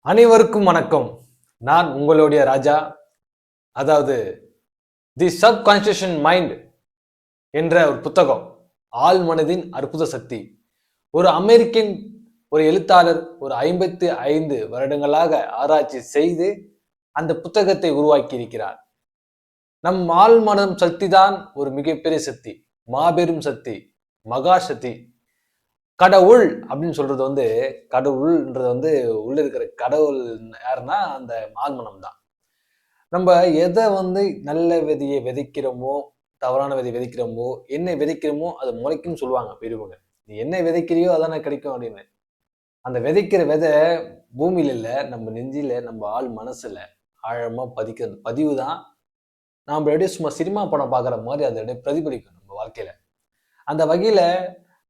அனைவருக்கும் வணக்கம். நான் உங்களுடைய ராஜா. அதாவது தி சப்கான்ஷியஸ் மைண்ட் என்ற ஒரு புத்தகம், ஆள் மனதின் அற்புத சக்தி. ஒரு அமெரிக்கன் ஒரு எழுத்தாளர் ஒரு 55 வருடங்களாக ஆராய்ச்சி செய்து அந்த புத்தகத்தை உருவாக்கி இருக்கிறார். நம் ஆள் மனம் சக்தி தான் ஒரு மிகப்பெரிய சக்தி, மாபெரும் சக்தி, மகா சக்தி. கடவுள் அப்படின்னு சொல்றது கடவுள்ன்றது உள்ள இருக்கிற கடவுள் யாருன்னா அந்த ஆழ்மனம் தான். நம்ம எதை நல்ல விதையை விதைக்கிறோமோ, தவறான விதையை விதைக்கிறோமோ, என்ன விதைக்கிறோமோ அது முளைக்கும்னு சொல்லுவாங்க பெரியவங்க. நீ என்ன விதைக்கிறியோ அதானே கிடைக்கும் அப்படின்னு. அந்த விதைக்கிற விதை பூமியில இல்ல, நம்ம நெஞ்சில, நம்ம ஆள் மனசுல ஆழமா பதிக்கிறது பதிவு தான். நாம அப்படியே சும்மா சினிமா படம் பாக்குற மாதிரி அதை அப்படியே பிரதிபலிக்கும் நம்ம வாழ்க்கையில. அந்த வகையில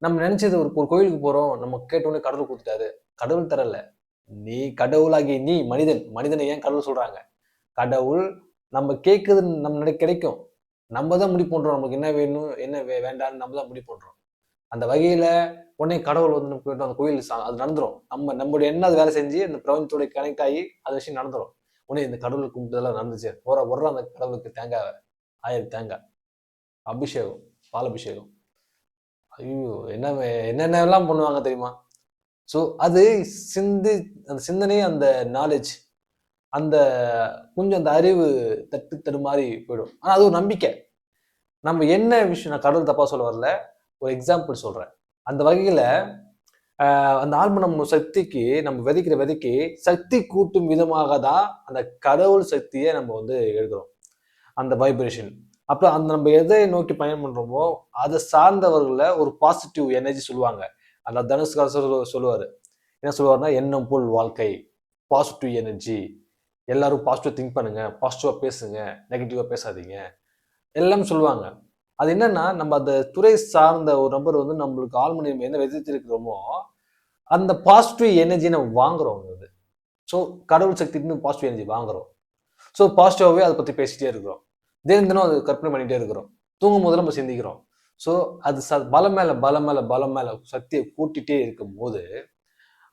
நம்ம நினைச்சது ஒரு ஒரு கோயிலுக்கு போறோம், நம்ம கேட்டோடனே கடவுள் கொடுத்துட்டாரு. கடவுள் தரல, நீ கடவுளாகிய நீ மனிதன். மனிதனை ஏன் கடவுள் சொல்றாங்க? கடவுள் நம்ம கேட்குது நம்ம கிடைக்கும். நம்ம தான் முடிவு பண்றோம், நமக்கு என்ன வேணும் என்ன வேண்டாம்னு நம்ம தான் முடிவு பண்றோம். அந்த வகையில உடனே கடவுள் நமக்கு அந்த கோயில் அது நடந்துரும். நம்மளுடைய என்ன வேலை செஞ்சு அந்த பிரபஞ்சத்தோட கனெக்ட் ஆகி அது விஷயம் நடந்துரும். உடனே இந்த கடவுளை கும்பிட்டதெல்லாம் நடந்துச்சு, ஒரு அந்த கடவுளுக்கு தேங்காய் 1000 தேங்காய் அபிஷேகம், பால் அபிஷேகம். ஐயோ, என்னென்னலாம் பண்ணுவாங்க தெரியுமா? ஸோ அது அந்த சிந்தனை, அந்த நாலேஜ், அந்த கொஞ்சம் அந்த அறிவு தடுமாறி போயிடும். ஆனா அது ஒரு நம்பிக்கை. நம்ம என்ன விஷயம், நான் கடவுள் தப்பா சொல்ல வரல, ஒரு எக்ஸாம்பிள் சொல்றேன். அந்த வகையில அந்த ஆழ்மனம் சக்திக்கு, நம்ம விதைக்கிற விதைக்கு சக்தி கூட்டும் விதமாக தான் அந்த கடவுள் சக்தியை நம்ம எடுக்கிறோம், அந்த வைப்ரேஷன். அப்ப அந்த நம்ம எதை நோக்கி பயணம் பண்றோமோ அதை சார்ந்தவர்களை ஒரு பாசிட்டிவ் எனர்ஜி சொல்லுவாங்க. அந்த தனுஷ்கார் சொல்லுவாரு, என்ன சொல்லுவாருன்னா, எண்ணம் போல் வாழ்க்கை, பாசிட்டிவ் எனர்ஜி. எல்லாரும் பாசிட்டிவ் திங்க் பண்ணுங்க, பாசிட்டிவா பேசுங்க, நெகட்டிவா பேசாதீங்க, எல்லாம் சொல்லுவாங்க. அது என்னன்னா, நம்ம அந்த துறை சார்ந்த ஒரு நபர் நம்மளுக்கு ஆழ்மனை என்ன விதைத்திருக்கிறோமோ அந்த பாசிட்டிவ் எனர்ஜி நம்ம வாங்குறோம். ஸோ கடவுள் சக்தின்னு பாசிட்டிவ் எனர்ஜி வாங்குறோம். ஸோ பாசிட்டிவாகவே அதை பற்றி பேசிட்டே இருக்கிறோம், தினம் அது கற்பனை பண்ணிட்டே இருக்கிறோம், தூங்கும் போது நம்ம சிந்திக்கிறோம். ஸோ அது பலம் மேல பலம் மேல பலம் மேல சக்தியை கூட்டிகிட்டே இருக்கும் போது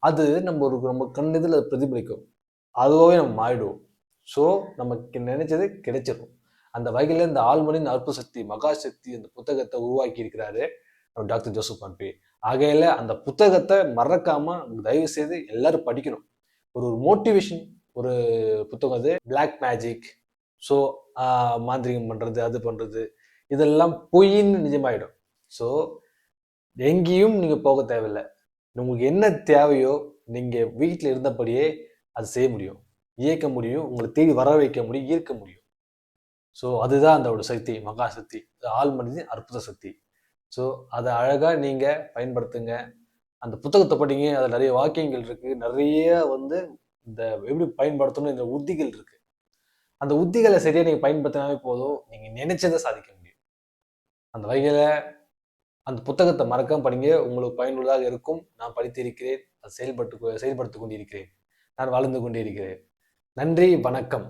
அது நம்ம கண் இதில் பிரதிபலிக்கும், அதுவாகவே நம்ம மாறிடுவோம். ஸோ நமக்கு நினைச்சது கிடைச்சிடும். அந்த வகையில் இந்த ஆழ்மனின் அற்புத சக்தி, மகா சக்தி அந்த புத்தகத்தை உருவாக்கி இருக்கிறாரு டாக்டர் ஜோசப் கான்பே. ஆகையில அந்த புத்தகத்தை மறக்காம தயவு செய்து எல்லாரும் படிக்கணும். ஒரு மோட்டிவேஷன் ஒரு புத்தகம் அது. பிளாக் மேஜிக், ஸோ மாந்திரிகம் பண்றது, அது பண்றது, இதெல்லாம் பொய்ன்னு நிஜமாயிடும். ஸோ எங்கேயும் நீங்க போக தேவையில்லை. உங்களுக்கு என்ன தேவையோ நீங்க வீட்டில் இருந்தபடியே அது செய்ய முடியும், இயக்க முடியும், உங்களை தேடி வர வைக்க முடியும், ஈர்க்க முடியும். ஸோ அதுதான் அந்த சக்தி, மகா சக்தி, ஆள் மனிதன் அற்புத சக்தி. ஸோ அதை அழகா நீங்க பயன்படுத்துங்க. அந்த புத்தகத்தை படிங்க, அதில் நிறைய வாக்கியங்கள் இருக்கு, நிறைய இந்த எப்படி பயன்படுத்தணும் இந்த உத்திகள் இருக்கு. அந்த உத்திகளை சரியா நீங்க பயன்படுத்தினாவே போதும், நீங்க நினைச்சதை சாதிக்க முடியும். அந்த வகையில அந்த புத்தகத்தை மறக்காம படிங்க, உங்களுக்கு பயனுள்ளதாக இருக்கும். நான் படித்திருக்கிறேன், அதை செயல்படுத்திக் கொண்டிருக்கிறேன், நான் வாழ்ந்து கொண்டிருக்கிறேன். நன்றி, வணக்கம்.